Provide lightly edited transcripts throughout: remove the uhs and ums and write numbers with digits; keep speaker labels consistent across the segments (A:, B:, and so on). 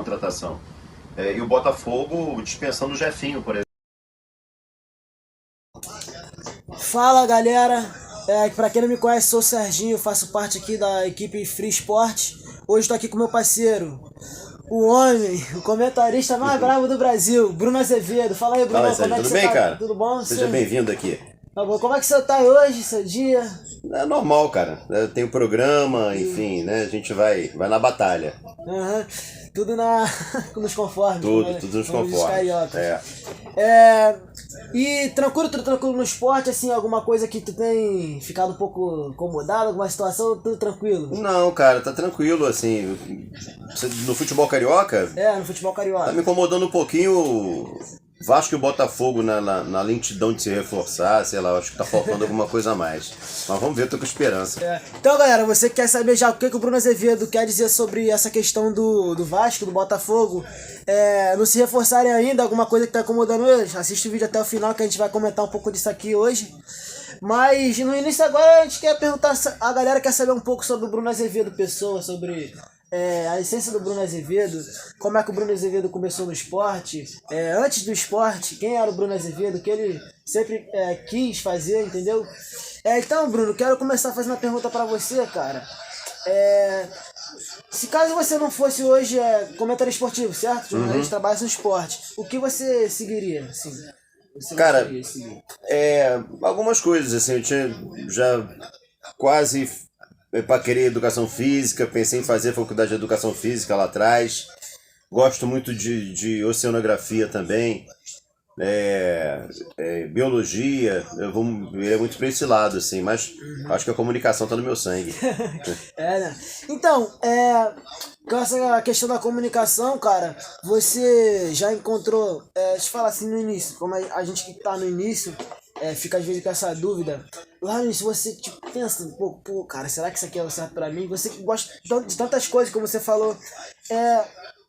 A: contratação. E o Botafogo dispensando o Jefinho, por exemplo.
B: Fala galera, pra quem não me conhece, sou o Serginho, faço parte aqui da equipe Free Sport. Hoje estou aqui com meu parceiro, o homem, o comentarista mais bravo do Brasil, Bruno Azevedo. Fala aí, Bruno,
A: Fala aí,
B: como é que
A: tudo
B: você
A: bem,
B: tá?
A: cara?
B: Tudo bom?
A: Seja bem-vindo aqui.
B: Tá bom, como é que você tá hoje, seu dia?
A: É normal, cara. Tem o programa, enfim, né? A gente vai na batalha.
B: Aham. Tudo nos conformes.
A: Tudo nos
B: como diz
A: conformes.
B: carioca. E tudo tranquilo no esporte, assim, alguma coisa que tu tem ficado um pouco incomodado, alguma situação, tudo tranquilo?
A: Não, cara, tá tranquilo, assim. No futebol carioca,
B: No futebol carioca.
A: tá me incomodando um pouquinho o Vasco e o Botafogo na lentidão de se reforçar, sei lá, acho que tá faltando alguma coisa a mais. Mas vamos ver, tô com esperança.
B: Então, galera, você quer saber já o que o Bruno Azevedo quer dizer sobre essa questão do Vasco, do Botafogo, não se reforçarem ainda, alguma coisa que tá incomodando eles? Assiste o vídeo até o final que a gente vai comentar um pouco disso aqui hoje. Mas no início agora a gente quer perguntar, a galera quer saber um pouco sobre o Bruno Azevedo, pessoa, sobre a essência do Bruno Azevedo, como é que o Bruno Azevedo começou no esporte, antes do esporte, quem era o Bruno Azevedo, o que ele sempre quis fazer, entendeu? Então, Bruno, quero começar fazendo uma pergunta pra você, cara. Se caso você não fosse hoje comentarista esportivo, certo? Jornalista, trabalha no esporte, o que você seguiria, assim?
A: Cara, algumas coisas, assim, eu tinha já quase paquerei educação física, pensei em fazer faculdade de educação física lá atrás, gosto muito de oceanografia também, biologia, eu ia muito pra esse lado, assim, mas acho que a comunicação tá no meu sangue.
B: Né? Então, com essa questão da comunicação, cara, você já encontrou, deixa eu falar assim no início, como a gente que tá no início, fica às vezes com essa dúvida, lá no início você tipo, pensa, pô, cara, será que isso aqui é o certo pra mim? Você que gosta de tantas coisas, como você falou,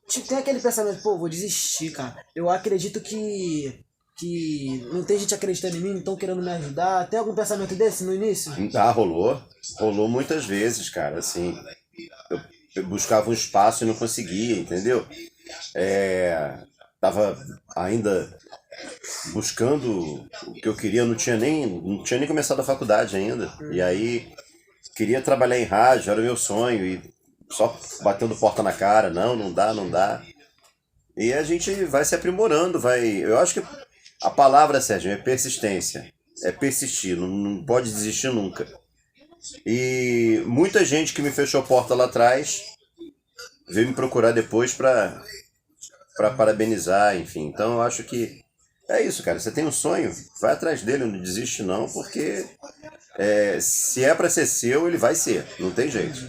B: tipo, tem aquele pensamento, pô, vou desistir, cara, eu acredito que não tem gente acreditando em mim, não estão querendo me ajudar, tem algum pensamento desse no início?
A: Rolou muitas vezes, cara, assim, eu buscava um espaço e não conseguia, entendeu? Tava ainda buscando o que eu queria, não tinha nem começado a faculdade ainda, e aí queria trabalhar em rádio, era o meu sonho, e só batendo porta na cara, não dá, e a gente vai se aprimorando, eu acho que a palavra, Sérgio, é persistência, é persistir, não pode desistir nunca. E muita gente que me fechou porta lá atrás veio me procurar depois para parabenizar, enfim. Então eu acho que é isso, cara. Você tem um sonho, vai atrás dele, não desiste não, porque se é para ser seu, ele vai ser, não tem jeito.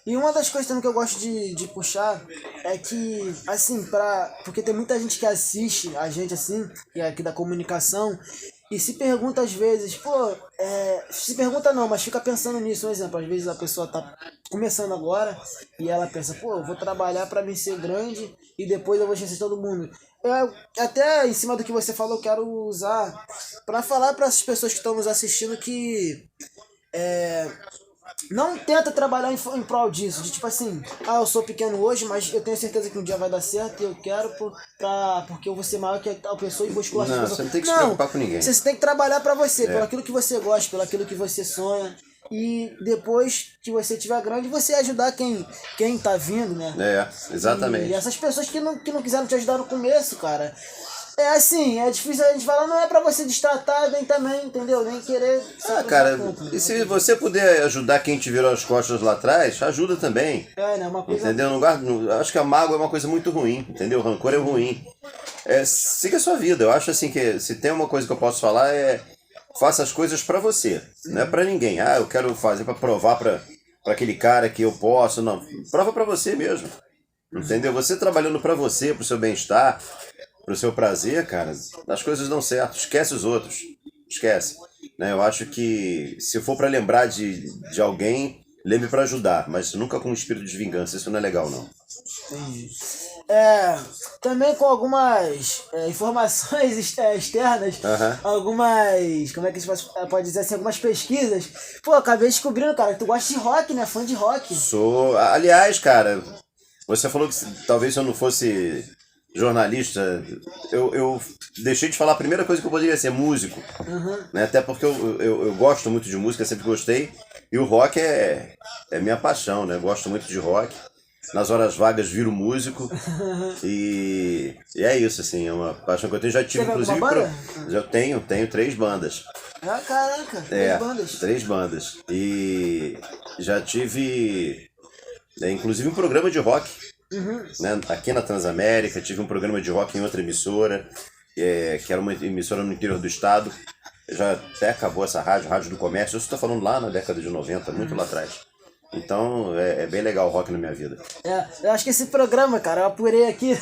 B: E uma das coisas também que eu gosto de puxar é que, assim, porque tem muita gente que assiste a gente, assim, que é aqui da comunicação, e se pergunta às vezes, se pergunta não, mas fica pensando nisso, um exemplo, às vezes a pessoa tá começando agora e ela pensa, eu vou trabalhar pra mim ser grande e depois eu vou esquecer todo mundo. Até em cima do que você falou, eu quero usar pra falar para essas pessoas que estão nos assistindo que não tenta trabalhar em prol disso, de tipo assim, eu sou pequeno hoje, mas eu tenho certeza que um dia vai dar certo e eu quero porque eu vou ser maior que a tal pessoa e vou escolar
A: Não, você não tem que se preocupar com ninguém.
B: Você tem que trabalhar pra você, pelo aquilo que você gosta, pelo aquilo que você sonha. E depois que você estiver grande, você ajudar quem tá vindo, né?
A: Exatamente.
B: E essas pessoas que não quiseram te ajudar no começo, cara, é difícil a gente falar, não é pra você destratar nem também, entendeu? Nem querer...
A: cara, e se você puder ajudar quem te virou as costas lá atrás, ajuda também.
B: Né? Uma coisa...
A: Entendeu? Acho que a mágoa é uma coisa muito ruim, entendeu? O rancor é ruim. Siga a sua vida. Eu acho assim que se tem uma coisa que eu posso falar faça as coisas pra você, não é pra ninguém. Eu quero fazer pra provar pra aquele cara que eu posso. Não, prova pra você mesmo. Entendeu? Você trabalhando pra você, pro seu bem-estar, pro seu prazer, cara, as coisas dão certo. Esquece os outros. Esquece. Né? Eu acho que se for pra lembrar de alguém, lembre pra ajudar, mas nunca com um espírito de vingança. Isso não é legal, não.
B: Entendi. Também com algumas informações externas, algumas, como é que a gente pode dizer assim, algumas pesquisas. Acabei descobrindo, cara, que tu gosta de rock, né? Fã de rock.
A: Sou, aliás, cara, Você falou que talvez se eu não fosse jornalista, eu deixei de falar a primeira coisa que eu poderia ser músico, né? Até porque eu gosto muito de música, sempre gostei, e o rock é minha paixão, né? Eu gosto muito de rock. Nas horas vagas viro músico e é isso, assim, é uma paixão que eu tenho. Já tive,
B: Teve
A: inclusive,
B: alguma banda?
A: já tenho 3 bandas.
B: Ah, caraca,
A: É,
B: 3 bandas.
A: 3 bandas. E já tive, inclusive, um programa de rock, né? Aqui na Transamérica, tive um programa de rock em outra emissora, que era uma emissora no interior do estado. Já até acabou essa rádio do comércio. Eu estou falando lá na década de 90, muito lá atrás. Então é bem legal o rock na minha vida.
B: Eu acho que esse programa, cara, eu apurei aqui,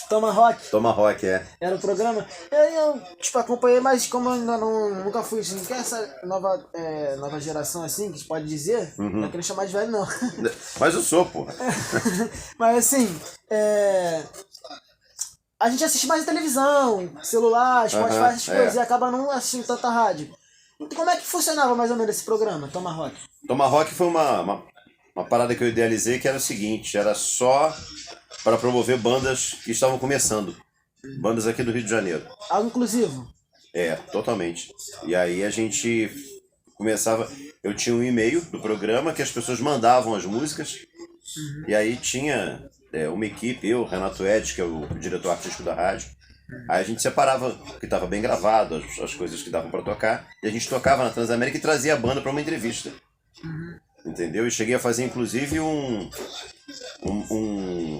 B: Toma Rock.
A: Toma rock,
B: Era o programa. Eu tipo, acompanhei, mas como eu ainda nunca fui assim, que é essa nova geração assim, que a gente pode dizer, não queria chamar de velho não.
A: Mas eu sou, porra.
B: Mas assim, a gente assiste mais televisão, celular, Spotify, essas coisas, e acaba não assistindo tanta rádio. Então como é que funcionava mais ou menos esse programa, Toma Rock?
A: Toma rock foi uma parada que eu idealizei, que era o seguinte, era só para promover bandas que estavam começando. Bandas aqui do Rio de Janeiro.
B: Algo inclusivo?
A: Totalmente. E aí a gente começava... Eu tinha um e-mail do programa que as pessoas mandavam as músicas. E aí tinha uma equipe, eu, Renato Ed, que é o diretor artístico da rádio. Aí a gente separava o que estava bem gravado, as coisas que davam para tocar. E a gente tocava na Transamérica e trazia a banda para uma entrevista. Entendeu? E cheguei a fazer, inclusive, um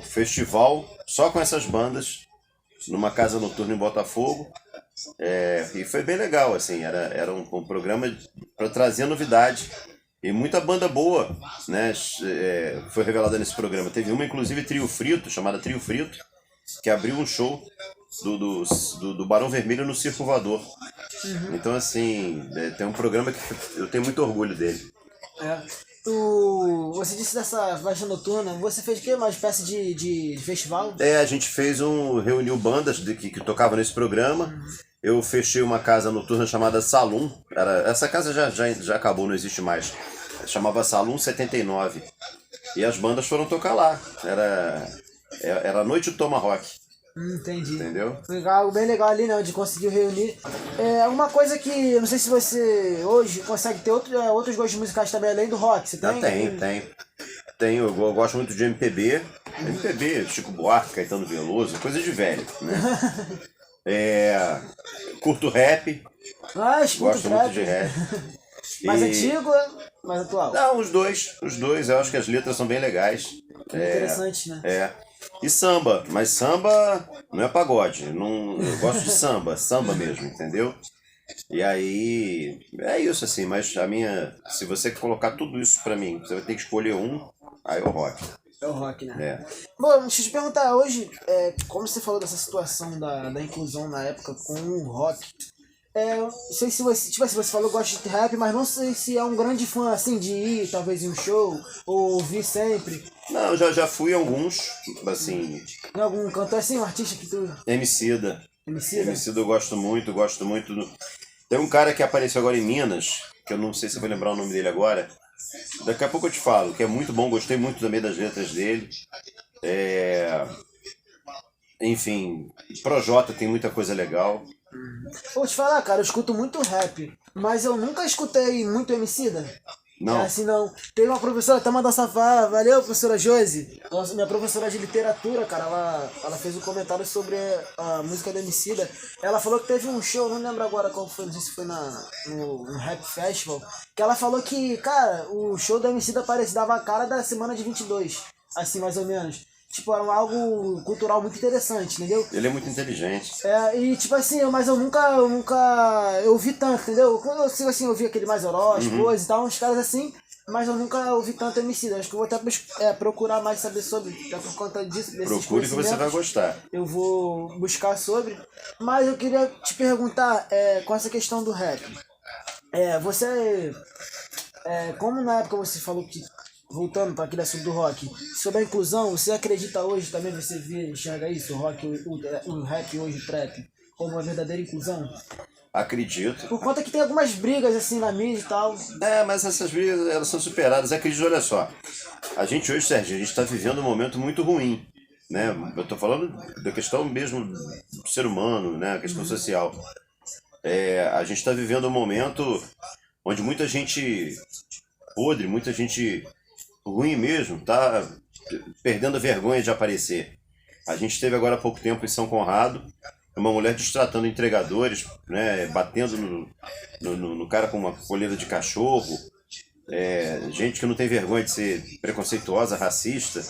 A: festival só com essas bandas, numa casa noturna em Botafogo. E foi bem legal, assim, era um programa para trazer novidade. E muita banda boa, né, foi revelada nesse programa. Teve uma, inclusive, Trio Frito, chamada Trio Frito, que abriu um show do Barão Vermelho no Circo Voador. Então, assim, tem um programa que eu tenho muito orgulho dele.
B: Você disse dessa faixa noturna, você fez o quê? Uma espécie de festival?
A: A gente reuniu bandas que tocavam nesse programa. Eu fechei uma casa noturna chamada Salum. Essa casa já acabou, não existe mais. Chamava Salum 79. E as bandas foram tocar lá. Era a noite do Toma Rock.
B: Entendi.
A: Entendeu?
B: Foi algo bem legal ali, né? Onde conseguiu reunir. Uma coisa que eu não sei se você hoje consegue ter outros gostos musicais também, além do rock. Você tem?
A: Tenho. Eu gosto muito de MPB. MPB, Chico Buarque, Caetano Veloso, coisa de velho, né? Curto rap. Gosto muito de rap.
B: Mais antigo, mais atual?
A: Não, os dois. Eu acho que as letras são bem legais.
B: Interessante, né?
A: E samba, mas samba não é pagode. Eu gosto de samba mesmo, entendeu? E aí, é isso assim, mas se você colocar tudo isso pra mim, você vai ter que escolher aí é o rock.
B: É o rock, né? Bom, deixa eu te perguntar, hoje, como você falou dessa situação da inclusão na época com o rock, não sei se você, tipo assim, você falou que gosta de rap, mas não sei se é um grande fã, assim, de ir, talvez, em um show, ou ouvir sempre.
A: Não, já fui em alguns, assim...
B: Tem algum cantor, assim, um artista que tu...
A: Emicida eu gosto muito. Tem um cara que apareceu agora em Minas, que eu não sei se eu vou lembrar o nome dele agora, daqui a pouco eu te falo, que é muito bom, gostei muito também das letras dele. Enfim, Projota tem muita coisa legal.
B: Vou te falar, cara, eu escuto muito rap, mas eu nunca escutei muito Emicida.
A: Não.
B: Assim, não. Teve uma professora, até mandar safar, valeu, professora Josi. Nossa, minha professora de literatura, cara, ela fez um comentário sobre a música do Emicida. Ela falou que teve um show, não lembro agora qual foi, não sei se foi no Rap Festival, que ela falou que, cara, o show do Emicida dava a cara da semana de 22, assim, mais ou menos. Tipo, era algo cultural muito interessante, entendeu?
A: Ele é muito inteligente.
B: E tipo assim, mas eu nunca ouvi tanto, entendeu? Quando eu ouvi aquele mais Oroz, coisa e tal, uns caras assim, mas eu nunca ouvi tanto Emicida. Acho que eu vou até procurar mais saber sobre, até por conta disso, desses
A: Procure que você vai gostar.
B: Eu vou buscar sobre. Mas eu queria te perguntar, com essa questão do rap. Você, como na época você falou que, voltando para aquele assunto do rock, sobre a inclusão, você acredita hoje também, enxerga isso, o rock, o rap hoje, o trap, como uma verdadeira inclusão?
A: Acredito.
B: Por conta que tem algumas brigas assim na mídia e tal.
A: Mas essas brigas, elas são superadas. Acredito, olha só. A gente hoje, Sérgio, a gente está vivendo um momento muito ruim, né? Eu tô falando da questão mesmo do ser humano, né? A questão social. A gente está vivendo um momento onde muita gente podre, muita gente ruim mesmo, tá perdendo a vergonha de aparecer. A gente esteve agora há pouco tempo em São Conrado, uma mulher destratando entregadores, né, batendo no cara com uma coleira de cachorro, gente que não tem vergonha de ser preconceituosa, racista.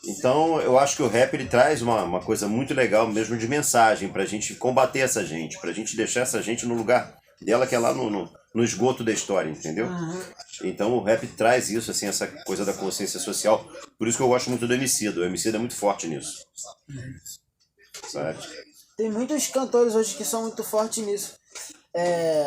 A: Então eu acho que o rap ele traz uma coisa muito legal mesmo de mensagem pra gente combater essa gente, pra gente deixar essa gente no lugar dela que é lá no esgoto da história, entendeu? Então o rap traz isso, assim, essa coisa da consciência social. Por isso que eu gosto muito do Emicida. O Emicida é muito forte nisso. Sabe?
B: Tem muitos cantores hoje que são muito fortes nisso.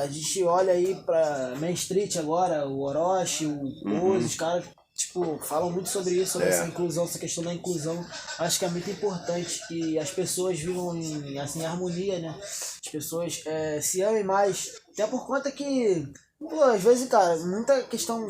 B: A gente olha aí pra Main Street agora, o Orochi, o Oz, os caras tipo, falam muito sobre isso, sobre essa inclusão, essa questão da inclusão. Acho que é muito importante que as pessoas vivam em harmonia, né? As pessoas se amem mais. Até por conta que, pô, às vezes, cara, muita questão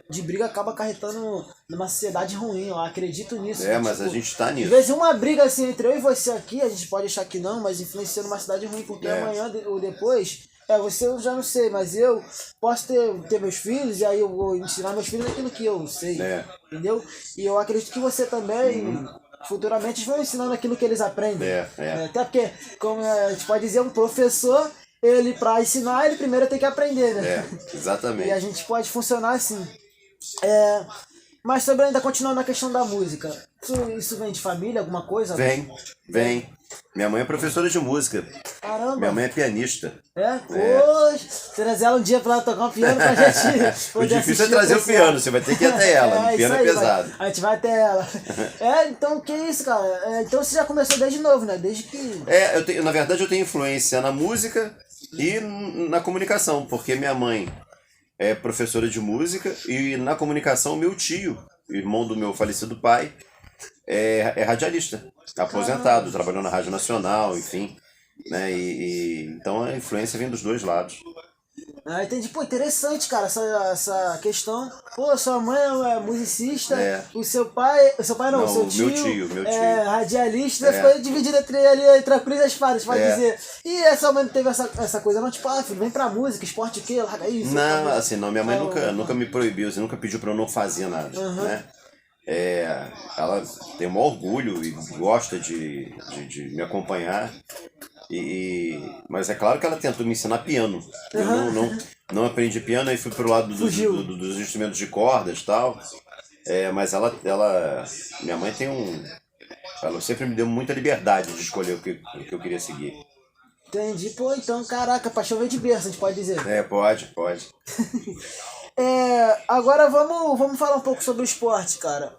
B: de briga acaba acarretando numa sociedade ruim. Eu acredito nisso. Né?
A: Mas
B: tipo,
A: a gente tá nisso.
B: Às vezes uma briga assim entre eu e você aqui, a gente pode achar que não, mas influencia numa cidade ruim, porque amanhã ou depois... você eu já não sei, mas eu posso ter meus filhos e aí eu vou ensinar meus filhos aquilo que eu sei, entendeu? E eu acredito que você também, futuramente, vão ensinando aquilo que eles aprendem. Até porque, como a gente pode dizer, um professor, ele para ensinar, ele primeiro tem que aprender, né?
A: Exatamente.
B: E a gente pode funcionar assim. Mas sobre ainda continuando na questão da música, isso vem de família, alguma coisa?
A: Vem. Minha mãe é professora de música.
B: Caramba.
A: Minha mãe é pianista.
B: Poxa, trazer ela um dia pra ela tocar um piano pra gente.
A: O difícil é trazer o piano, você vai ter que ir até ela. O piano é pesado.
B: A gente vai até ela. Então que isso, cara? Então você já começou desde novo, né? Desde que.
A: Na verdade eu tenho influência na música e na comunicação, porque minha mãe é professora de música e na comunicação meu tio, irmão do meu falecido pai, é radialista, aposentado, trabalhou na Rádio Nacional, enfim, né? Então a influência vem dos dois lados.
B: Entendi. Pô, interessante, cara, essa questão. Pô, sua mãe é musicista, o seu pai não, o seu tio,
A: meu tio.
B: É radialista, foi dividido entre a cruz e as espadas, pode dizer. E essa mãe não teve essa coisa, não? Tipo, filho, vem pra música, esporte o quê? Larga isso.
A: Não, assim, não, minha mãe nunca me proibiu, assim, nunca pediu pra eu não fazer nada, né? Ela tem um orgulho e gosta de me acompanhar. Mas é claro que ela tentou me ensinar piano. Eu não aprendi piano, aí fui pro lado dos instrumentos de cordas e tal. Mas minha mãe ela sempre me deu muita liberdade de escolher o que eu queria seguir.
B: Entendi. Pô, então, caraca, paixão veio de berço, a gente pode dizer.
A: Pode.
B: Agora vamos falar um pouco sobre o esporte, cara.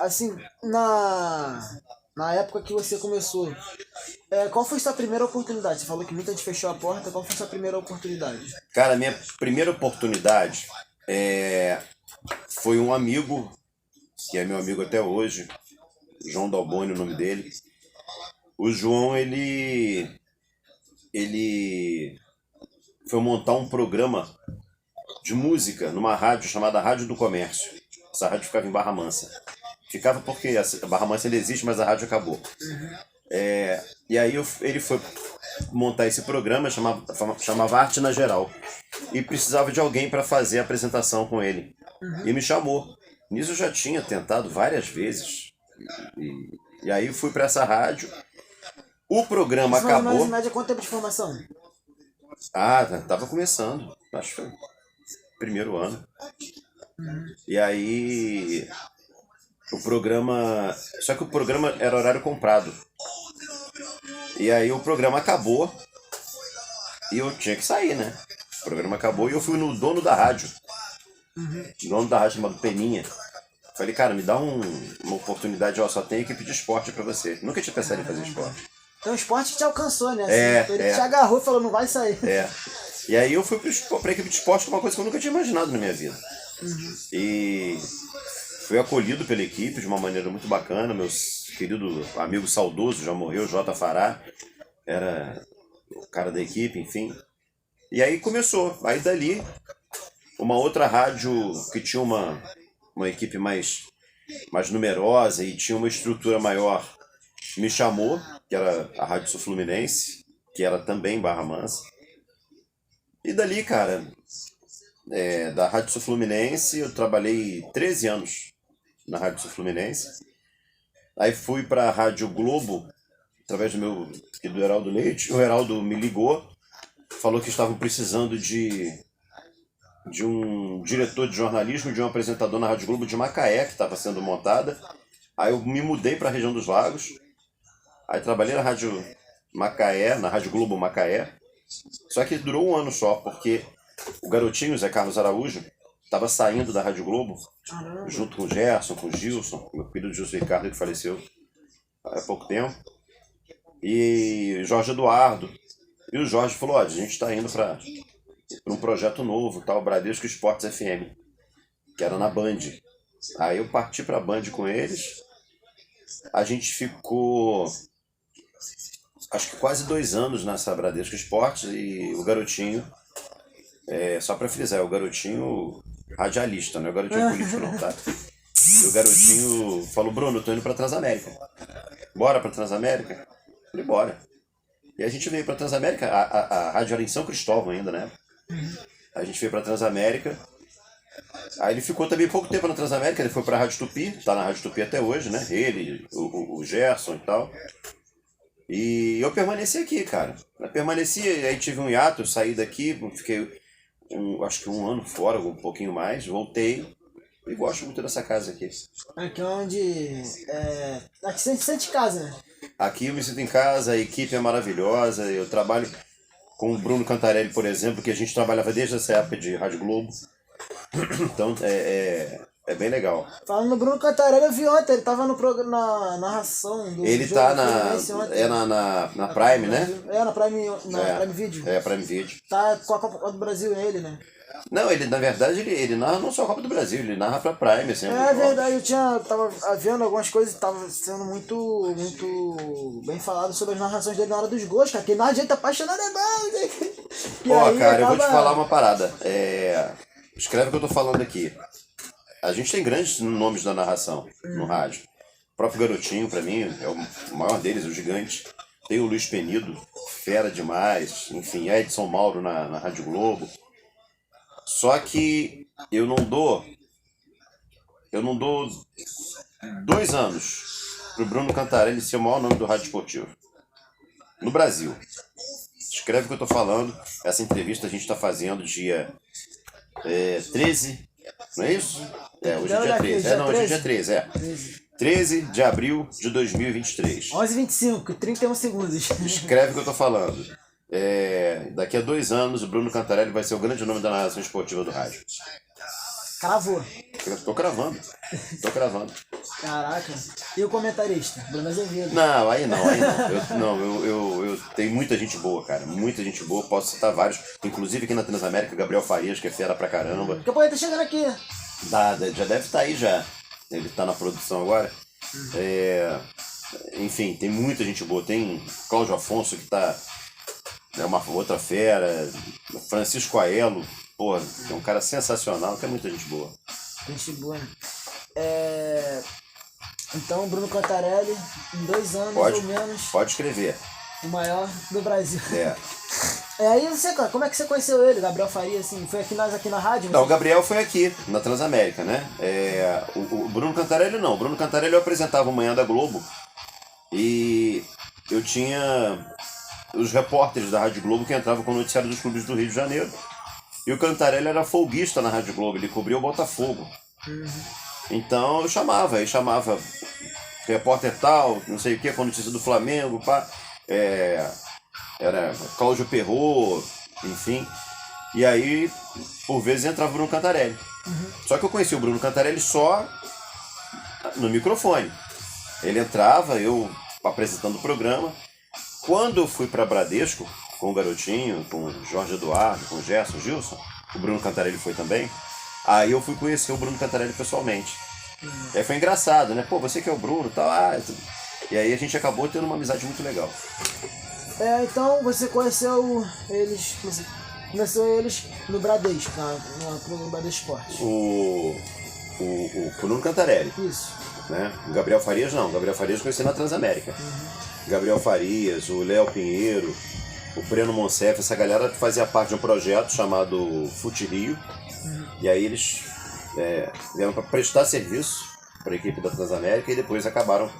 B: Assim, na época que você começou, qual foi sua primeira oportunidade? Você falou que muita gente fechou a porta, qual foi sua primeira oportunidade?
A: Cara, minha primeira oportunidade foi um amigo, que é meu amigo até hoje, João Dalboni, o nome dele. O João, ele foi montar um programa de música numa rádio chamada Rádio do Comércio. Essa rádio ficava em Barra Mansa. Ficava porque a Barra Mansa ainda existe, mas a rádio acabou. E aí ele foi montar esse programa, chamava Arte na Geral. E precisava de alguém para fazer a apresentação com ele. E me chamou. Nisso eu já tinha tentado várias vezes. E aí eu fui para essa rádio. O programa acabou.
B: Mais ou menos, em média, quanto tempo de formação?
A: Tava começando. Acho que foi primeiro ano. E aí o programa... Só que o programa era horário comprado. E aí o programa acabou e eu tinha que sair, né? O programa acabou e eu fui no dono da rádio. O dono da rádio chamado Peninha. Falei, cara, me dá uma oportunidade, só tem equipe de esporte pra você. Nunca tinha pensado em fazer esporte.
B: Então o esporte que te alcançou, né? Assim, ele te agarrou e falou, não vai sair.
A: E aí eu fui pra equipe de esporte, que é uma coisa que eu nunca tinha imaginado na minha vida. E fui acolhido pela equipe de uma maneira muito bacana. Meu querido amigo saudoso, já morreu, J. Fará, era o cara da equipe, enfim. E aí começou. Aí dali, uma outra rádio que tinha uma equipe mais numerosa e tinha uma estrutura maior, me chamou, que era a Rádio Sul Fluminense, que era também em Barra Mansa. E dali, cara, da Rádio Sul Fluminense, eu trabalhei 13 anos na Rádio Sul Fluminense. Aí fui para a Rádio Globo, através do Heraldo Leite. O Heraldo me ligou, falou que estavam precisando de um diretor de jornalismo, de um apresentador na Rádio Globo de Macaé, que estava sendo montada. Aí eu me mudei para a região dos Lagos. Aí trabalhei na Rádio Macaé, na Rádio Globo Macaé. Só que durou um ano só, porque o garotinho, Zé Carlos Araújo, estava saindo da Rádio Globo, junto com o Gerson, com o Gilson, meu filho Gilson Ricardo, que faleceu há pouco tempo, e o Jorge Eduardo. E o Jorge falou, a gente está indo para um projeto novo, tal, Bradesco Esportes FM, que era na Band. Aí eu parti para a Band com eles. A gente ficou, acho que quase 2 anos nessa Bradesco Esportes, e o garotinho, só para frisar, o garotinho radialista, não é o garotinho político não, tá? E o garotinho falou, Bruno, eu tô indo pra Transamérica. Bora pra Transamérica? Eu falei, bora. E a gente veio pra Transamérica, a rádio era em São Cristóvão ainda, né? A gente veio pra Transamérica. Aí ele ficou também pouco tempo na Transamérica, ele foi pra Rádio Tupi, tá na Rádio Tupi até hoje, né? Ele, o Gerson e tal. E eu permaneci aqui, cara. Eu permaneci, aí tive um hiato, eu saí daqui, fiquei acho que 1 ano fora, um pouquinho mais, voltei e gosto muito dessa casa aqui.
B: Aqui onde. Aqui você se sente em casa, né?
A: Aqui eu me sinto em casa, a equipe é maravilhosa, eu trabalho com o Bruno Cantarelli, por exemplo, que a gente trabalhava desde essa época de Rádio Globo. Então é bem legal.
B: Falando no Bruno Cantarelli, eu vi ontem, ele tava no programa, na narração do
A: ele
B: jogo
A: tá na Prime, né?
B: Na Prime Video.
A: Prime Video.
B: Tá com a Copa do Brasil ele, né?
A: Não, ele na verdade ele narra não só a Copa do Brasil, ele narra pra Prime, assim.
B: É verdade, tava vendo algumas coisas, tava sendo muito bem falado sobre as narrações dele na hora dos gols, cara, que ele narra de jeito apaixonado não.
A: Ó, cara, eu vou te falar uma parada. Escreve o que eu tô falando aqui. A gente tem grandes nomes da narração no rádio. O próprio Garotinho, pra mim, é o maior deles, o gigante. Tem o Luiz Penido, fera demais. Enfim, Edson Mauro na Rádio Globo. Só que eu não dou 2 anos pro Bruno Cantarelli ser o maior nome do rádio esportivo no Brasil. Escreve o que eu tô falando. Essa entrevista a gente tá fazendo dia 13, não é isso? Hoje é dia 13. Hoje é dia 13, 13 de abril de 2023.
B: 11h25, 31 segundos.
A: Escreve o que eu tô falando. Daqui a 2 anos o Bruno Cantarelli vai ser o grande nome da narração esportiva do rádio.
B: Cravou.
A: Tô cravando.
B: Caraca. E o comentarista? Bruno Azevedo.
A: Não, aí não. Eu tenho muita gente boa, cara. Muita gente boa. Posso citar vários. Inclusive aqui na Transamérica, Gabriel Farias, que é fera pra caramba.
B: Daqui a pouco ele tá chegando aqui.
A: Já deve estar aí já. Ele tá na produção agora. Enfim, tem muita gente boa. Tem Cláudio Afonso, que tá... É uma outra fera. Francisco Aelo. Pô, é um cara sensacional. Tem muita gente boa.
B: Gente boa. Então, Bruno Cantarelli, em 2 anos ou menos...
A: Pode escrever.
B: O maior do Brasil. Aí você, cara, como é que você conheceu ele, Gabriel Faria, assim? Foi aqui na rádio?
A: Não, o Gabriel foi aqui, na Transamérica, né? O Bruno Cantarelli não. O Bruno Cantarelli eu apresentava o Manhã da Globo e eu tinha os repórteres da Rádio Globo que entravam com o noticiário dos clubes do Rio de Janeiro. E o Cantarelli era folguista na Rádio Globo, ele cobria o Botafogo. Então eu chamava repórter tal, não sei o que, com a notícia do Flamengo, pá. Era Cláudio Perrot, enfim. E aí, por vezes, entrava o Bruno Cantarelli. Só que eu conheci o Bruno Cantarelli só no microfone. Ele entrava, eu apresentando o programa. Quando eu fui para Bradesco, com o Garotinho, com o Jorge Eduardo, com o Gerson, o Gilson, o Bruno Cantarelli foi também. Aí eu fui conhecer o Bruno Cantarelli pessoalmente. E aí foi engraçado, né? Pô, você que é o Bruno e tal. E aí a gente acabou tendo uma amizade muito legal.
B: Então você conheceu eles. Você conheceu eles no Bradesco, no Bradesco Esporte.
A: O Bruno Cantarelli.
B: Isso.
A: Né? O Gabriel Farias não. O Gabriel Farias eu conheci na Transamérica. Gabriel Farias, o Léo Pinheiro, o Breno Monsef, essa galera fazia parte de um projeto chamado Fute Rio. E aí eles vieram para prestar serviço para a equipe da Transamérica e depois acabaram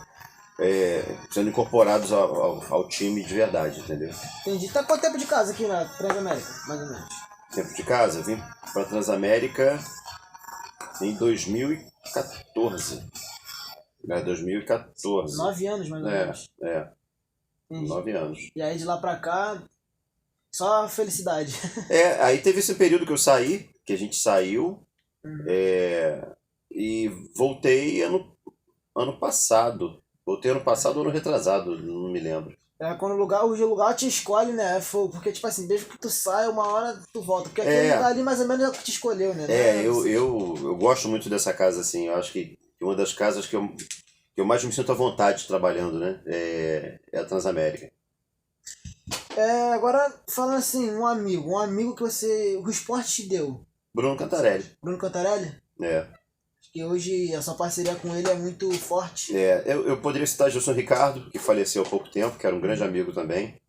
A: sendo incorporados ao time de verdade, entendeu?
B: Entendi. Tá quanto tempo de casa aqui na Transamérica, mais ou menos?
A: Tempo de casa? Eu vim para Transamérica em 2014. 2014.
B: 9 anos, mais ou menos. Entendi.
A: 9 anos.
B: E aí de lá pra cá, só felicidade.
A: Aí teve esse período que eu saí, que a gente saiu, e voltei ano passado. Voltei ano passado ou ano retrasado, não me lembro.
B: Quando o lugar te escolhe, né? Porque, tipo assim, desde que tu sai, uma hora tu volta. Porque aquele lugar ali mais ou menos é o que te escolheu, né?
A: Eu gosto muito dessa casa, assim. Eu acho que uma das casas que eu mais me sinto à vontade trabalhando, né? É a Transamérica.
B: Agora, falando assim, um amigo que o esporte te deu.
A: Bruno Cantarelli.
B: Bruno Cantarelli? Que hoje a sua parceria com ele é muito forte.
A: Eu poderia citar Gilson Ricardo, que faleceu há pouco tempo, que era um grande amigo também.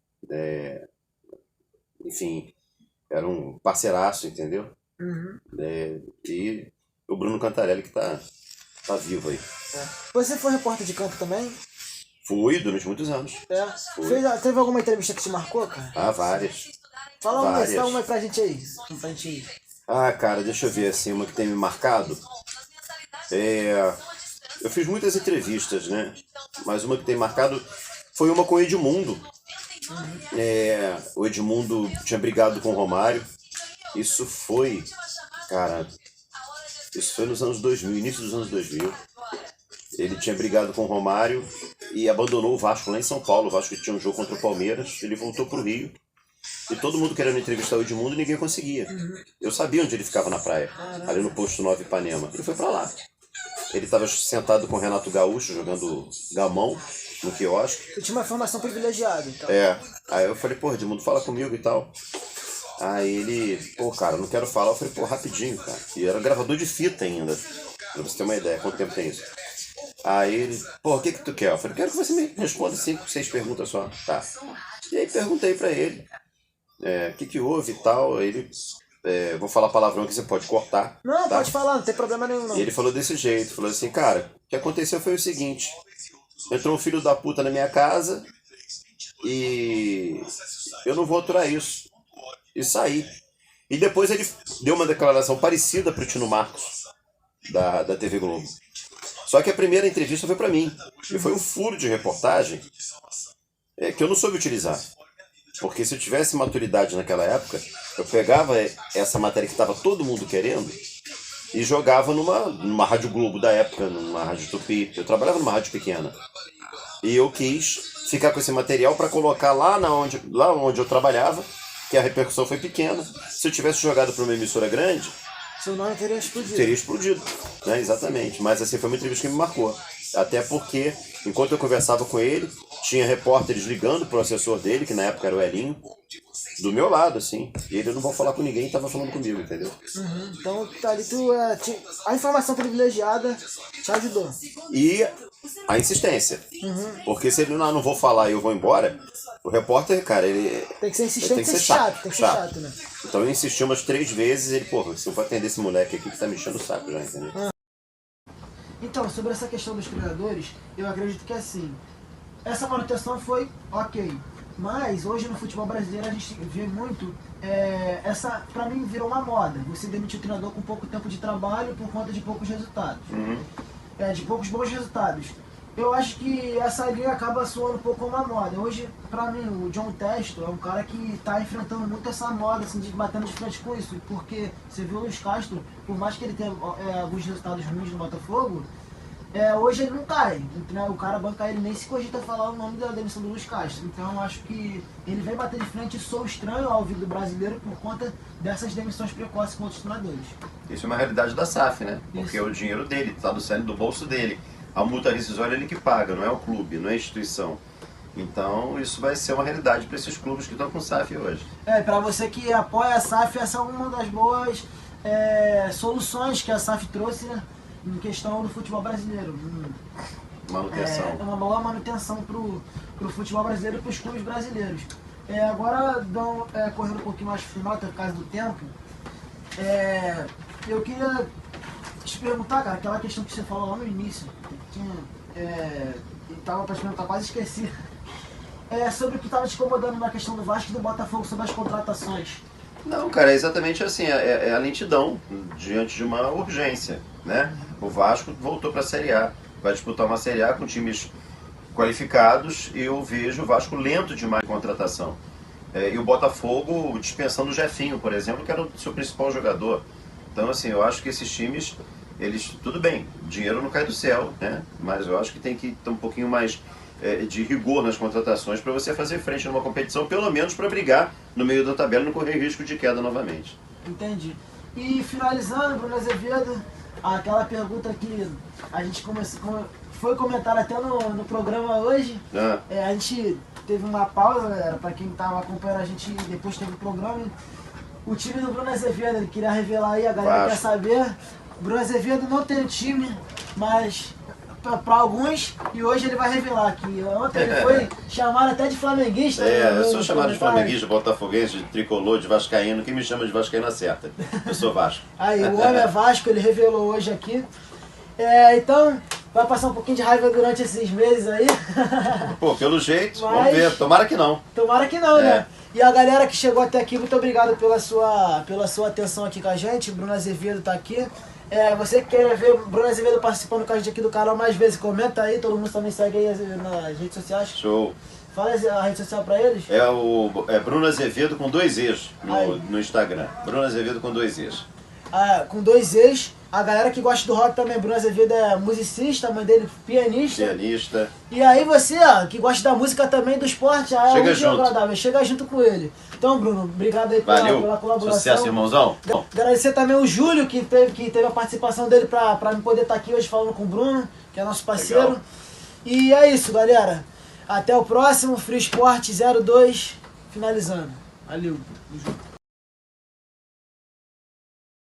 A: Enfim, era um parceiraço, entendeu? E o Bruno Cantarelli que tá vivo aí.
B: Você foi repórter de campo também?
A: Fui durante muitos anos.
B: Teve alguma entrevista que te marcou, cara?
A: Várias.
B: Fala uma aí pra gente aí.
A: Cara, deixa eu ver assim, uma que tem me marcado. Eu fiz muitas entrevistas, né? Mas uma que tem marcado foi uma com o Edmundo. O Edmundo tinha brigado com o Romário. Isso foi nos anos 2000, início dos anos 2000. Ele tinha brigado com o Romário e abandonou o Vasco lá em São Paulo. O Vasco tinha um jogo contra o Palmeiras. Ele voltou pro Rio. E todo mundo querendo entrevistar o Edmundo e ninguém conseguia. Eu sabia onde ele ficava na praia, ali no posto 9 Ipanema. Ele foi pra lá. Ele estava sentado com o Renato Gaúcho, jogando gamão no quiosque.
B: Eu tinha uma formação privilegiada, então.
A: Aí eu falei, Edmundo, fala comigo e tal. Aí ele, cara, não quero falar. Eu falei, rapidinho, cara. E era gravador de fita ainda, pra você ter uma ideia, quanto tempo tem isso. Aí ele, o que tu quer? Eu falei, quero que você me responda 5, 6 perguntas só. Tá. E aí perguntei pra ele, o que houve e tal. Aí ele, vou falar palavrão que você pode cortar.
B: Não, tá? Pode falar, não tem problema nenhum não.
A: E ele falou desse jeito, falou assim, cara, o que aconteceu foi o seguinte, entrou um filho da puta na minha casa e eu não vou aturar isso. E saí. E depois ele deu uma declaração parecida pro Tino Marcos, da TV Globo. Só que a primeira entrevista foi pra mim. E foi um furo de reportagem que eu não soube utilizar. Porque se eu tivesse maturidade naquela época, eu pegava essa matéria que estava todo mundo querendo e jogava numa Rádio Globo da época, numa Rádio Tupi. Eu trabalhava numa rádio pequena. E eu quis ficar com esse material para colocar lá onde eu trabalhava, que a repercussão foi pequena. Se eu tivesse jogado para uma emissora grande,
B: seu nome teria explodido.
A: Teria explodido, né? Exatamente. Mas assim, foi uma entrevista que me marcou. Até porque, enquanto eu conversava com ele, tinha repórteres ligando pro assessor dele, que na época era o Elinho, do meu lado, assim. E ele não vou falar com ninguém, tava falando comigo, entendeu?
B: Então, ali a informação privilegiada te ajudou.
A: E a insistência. Porque se ele não vou falar e eu vou embora, o repórter, cara, ele...
B: Tem que ser insistente, tem que ser chato. Tem que ser chato, né?
A: Então eu insisti umas 3 vezes e ele, se eu vou atender esse moleque aqui que tá me enchendo o saco já, entendeu?
B: Então, sobre essa questão dos treinadores, eu acredito que assim, essa manutenção foi ok. Mas hoje no futebol brasileiro a gente vê muito, pra mim virou uma moda. Você demitir o treinador com pouco tempo de trabalho por conta de poucos resultados. De poucos bons resultados. Eu acho que essa linha acaba soando um pouco uma moda. Hoje, pra mim, o John Testo é um cara que tá enfrentando muito essa moda, assim, batendo de frente com isso. Porque você viu o Luiz Castro, por mais que ele tenha alguns resultados ruins no Botafogo, hoje ele não cai. Né? O cara banca ele, nem se cogita falar o nome da demissão do Luiz Castro. Então eu acho que ele vem bater de frente e sou estranho ao ouvido do brasileiro por conta dessas demissões precoces com outros treinadores.
A: Isso é uma realidade da SAF, né? Porque é o dinheiro dele, tá saindo do bolso dele. A multa rescisória é ele que paga, não é o clube, não é a instituição. Então isso vai ser uma realidade para esses clubes que estão com SAF hoje.
B: Para você que apoia a SAF, essa é uma das boas soluções que a SAF trouxe, né, em questão do futebol brasileiro.
A: Manutenção.
B: É uma boa manutenção pro futebol brasileiro e pros clubes brasileiros. Agora, correndo um pouquinho mais pro final, até por causa do tempo, eu queria te perguntar, cara, aquela questão que você falou lá no início, tava pra te perguntar, quase esqueci. Sobre o que estava te incomodando na questão do Vasco e do Botafogo, sobre as contratações.
A: Não, cara, é exatamente assim, é a lentidão diante de uma urgência, né? O Vasco voltou para a Série A, vai disputar uma Série A com times qualificados e eu vejo o Vasco lento demais em contratação. E o Botafogo dispensando o Jefinho, por exemplo, que era o seu principal jogador. Então, assim, eu acho que esses times, tudo bem, dinheiro não cai do céu, né? Mas eu acho que tem que ter um pouquinho mais de rigor nas contratações para você fazer frente numa competição, pelo menos para brigar no meio da tabela e não correr risco de queda novamente.
B: Entendi. E finalizando, Bruno Azevedo, aquela pergunta que a gente foi comentar até no programa hoje, a gente teve uma pausa, para quem estava acompanhando a gente, depois teve o programa. O time do Bruno Azevedo, ele queria revelar aí, a galera quer saber. O Bruno Azevedo não tem time, mas para alguns, e hoje ele vai revelar que ontem ele foi chamado até de flamenguista.
A: Eu sou chamado de flamenguista, botafoguense, de tricolor, de vascaíno. Quem me chama de vascaíno acerta. Eu sou Vasco.
B: Aí, o homem é Vasco, ele revelou hoje aqui. Então, vai passar um pouquinho de raiva durante esses meses aí.
A: Pô, pelo jeito, vamos ver. Tomara que não.
B: Tomara que não, né? E a galera que chegou até aqui, muito obrigado pela sua atenção aqui com a gente. O Bruno Azevedo tá aqui. Você que quer ver o Bruno Azevedo participando com a gente aqui do canal mais vezes, comenta aí, todo mundo também segue aí nas redes sociais.
A: Show.
B: Fala a rede social pra eles.
A: É Bruno Azevedo com 2 E's no Instagram. Bruno Azevedo com 2 E's.
B: Com 2 E's. A galera que gosta do rock também, Bruno Azevedo é musicista, a mãe dele pianista. E aí você, que gosta da música também, do esporte,
A: chega junto.
B: Agradável, chega junto com ele. Então, Bruno, obrigado aí pela colaboração.
A: Sucesso, irmãozão.
B: Agradecer também o Júlio, que teve a participação dele pra me poder estar aqui hoje falando com o Bruno, que é nosso parceiro.
A: Legal.
B: E é isso, galera. Até o próximo, Free Sport 02, finalizando. Valeu.